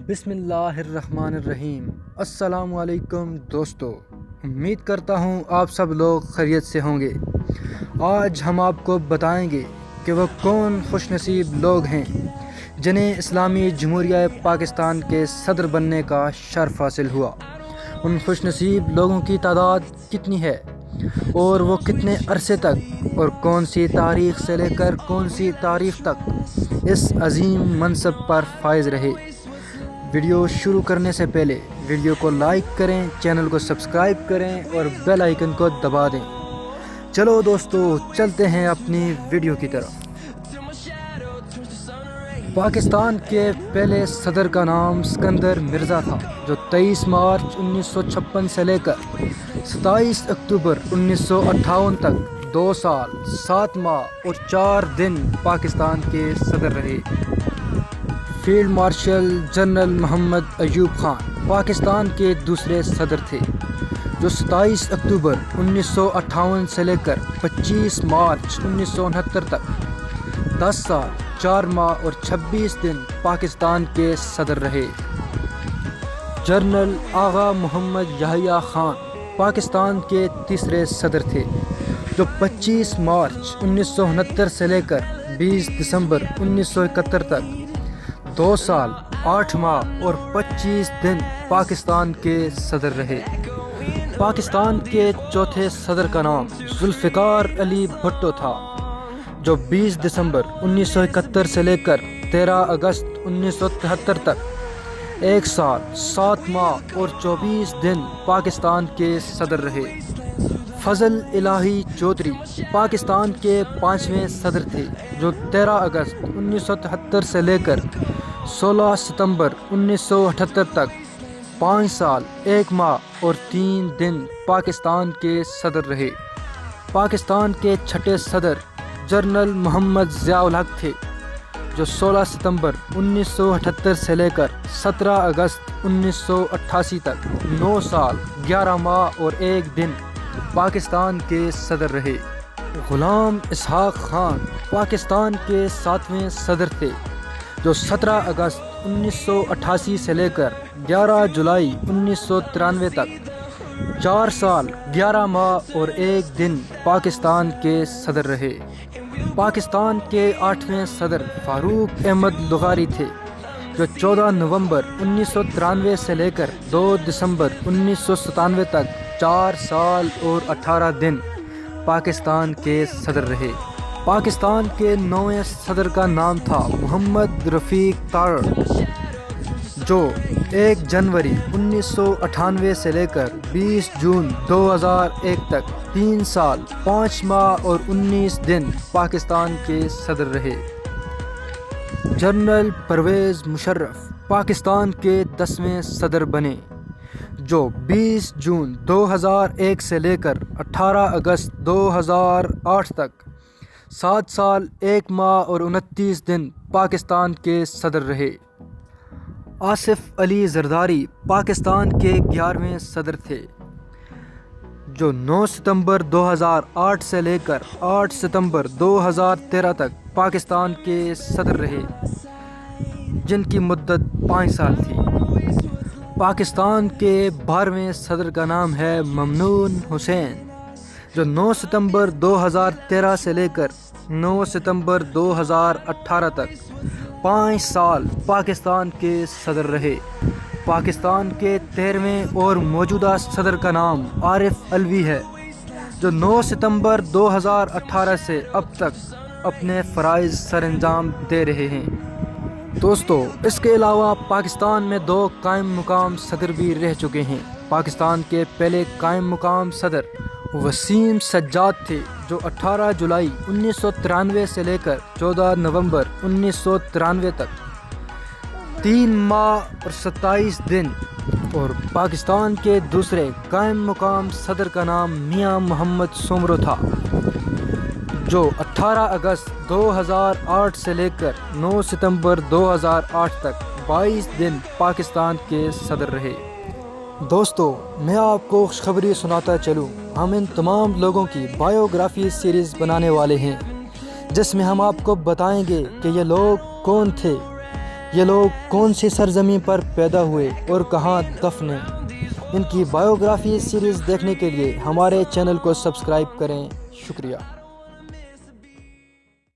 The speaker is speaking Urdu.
بسم اللہ الرحمن الرحیم۔ السلام علیکم دوستو، امید کرتا ہوں آپ سب لوگ خیریت سے ہوں گے۔ آج ہم آپ کو بتائیں گے کہ وہ کون خوش نصیب لوگ ہیں جنہیں اسلامی جمہوریہ پاکستان کے صدر بننے کا شرف حاصل ہوا۔ ان خوش نصیب لوگوں کی تعداد کتنی ہے اور وہ کتنے عرصے تک اور کون سی تاریخ سے لے کر کون سی تاریخ تک اس عظیم منصب پر فائز رہے۔ ویڈیو شروع کرنے سے پہلے ویڈیو کو لائک کریں، چینل کو سبسکرائب کریں اور بیل آئیکن کو دبا دیں۔ چلو دوستو، چلتے ہیں اپنی ویڈیو کی طرف۔ پاکستان کے پہلے صدر کا نام سکندر مرزا تھا، جو 23 مارچ 1956 سے لے کر 27 اکتوبر 1958 تک 2 سال 7 ماہ اور 4 دن پاکستان کے صدر رہے۔ فیلڈ مارشل جنرل محمد ایوب خان پاکستان کے دوسرے صدر تھے، جو 27 اکتوبر 1958 سے لے کر 25 مارچ 1969 تک 10 سال 4 ماہ اور 26 دن پاکستان کے صدر رہے۔ جنرل آغا محمد یحییٰ خان پاکستان کے تیسرے صدر تھے، جو 25 مارچ 1969 سے لے کر 20 دسمبر 1971 تک 2 سال 8 ماہ اور 25 دن پاکستان کے صدر رہے۔ پاکستان کے چوتھے صدر کا نام ذوالفقار علی بھٹو تھا، جو 20 دسمبر 1971 سے لے کر 13 اگست 1973 تک 1 سال 7 ماہ اور 24 دن پاکستان کے صدر رہے۔ فضل الہی چودھری پاکستان کے 5ویں صدر تھے، جو 13 اگست 1973 سے لے کر 16 ستمبر 1978 تک 5 سال 1 ماہ اور 3 دن پاکستان کے صدر رہے۔ پاکستان کے چھٹے صدر جنرل محمد ضیاء الحق تھے، جو 16 ستمبر 1978 سے لے کر 17 اگست 1988 تک 9 سال 11 ماہ اور 1 دن پاکستان کے صدر رہے۔ غلام اسحاق خان پاکستان کے 7ویں صدر تھے، جو 17 اگست 1988 سے لے کر 11 جولائی 1993 تک 4 سال 11 ماہ اور 1 دن پاکستان کے صدر رہے۔ پاکستان کے 8ویں صدر فاروق احمد لغاری تھے، جو 14 نومبر 1993 سے لے کر 2 دسمبر 1997 تک 4 سال اور 18 دن پاکستان کے صدر رہے۔ پاکستان کے 9ویں صدر کا نام تھا محمد رفیق تارڑ، جو 1 جنوری 1998 سے لے کر 20 جون 2001 تک 3 سال 5 ماہ اور 19 دن پاکستان کے صدر رہے۔ جنرل پرویز مشرف پاکستان کے 10ویں صدر بنے، جو 20 جون 2001 سے لے کر 18 اگست 2008 تک 7 سال 1 ماہ اور 29 دن پاکستان کے صدر رہے۔ آصف علی زرداری پاکستان کے 11ویں صدر تھے، جو 9 ستمبر 2008 سے لے کر 8 ستمبر 2013 تک پاکستان کے صدر رہے، جن کی مدت 5 سال تھی۔ پاکستان کے 12ویں صدر کا نام ہے ممنون حسین، جو 9 ستمبر 2013 سے لے کر 9 ستمبر 2018 تک 5 سال پاکستان کے صدر رہے۔ پاکستان کے 13ویں اور موجودہ صدر کا نام عارف علوی ہے، جو 9 ستمبر 2018 سے اب تک اپنے فرائض سر انجام دے رہے ہیں۔ دوستو، اس کے علاوہ پاکستان میں 2 قائم مقام صدر بھی رہ چکے ہیں۔ پاکستان کے پہلے قائم مقام صدر وسیم سجاد تھے، جو 18 جولائی 1993 سے لے کر 14 نومبر 1993 تک 3 ماہ اور 27 دن، اور پاکستان کے دوسرے قائم مقام صدر کا نام میاں محمد سومرو تھا، جو 18 اگست 2008 سے لے کر 9 ستمبر 2008 تک 22 دن پاکستان کے صدر رہے۔ دوستو، میں آپ کو خوشخبری سناتا چلوں، ہم ان تمام لوگوں کی بایوگرافی سیریز بنانے والے ہیں، جس میں ہم آپ کو بتائیں گے کہ یہ لوگ کون تھے، یہ لوگ کون سی سرزمین پر پیدا ہوئے اور کہاں دفن ہیں؟ ان کی بایوگرافی سیریز دیکھنے کے لیے ہمارے چینل کو سبسکرائب کریں۔ شکریہ۔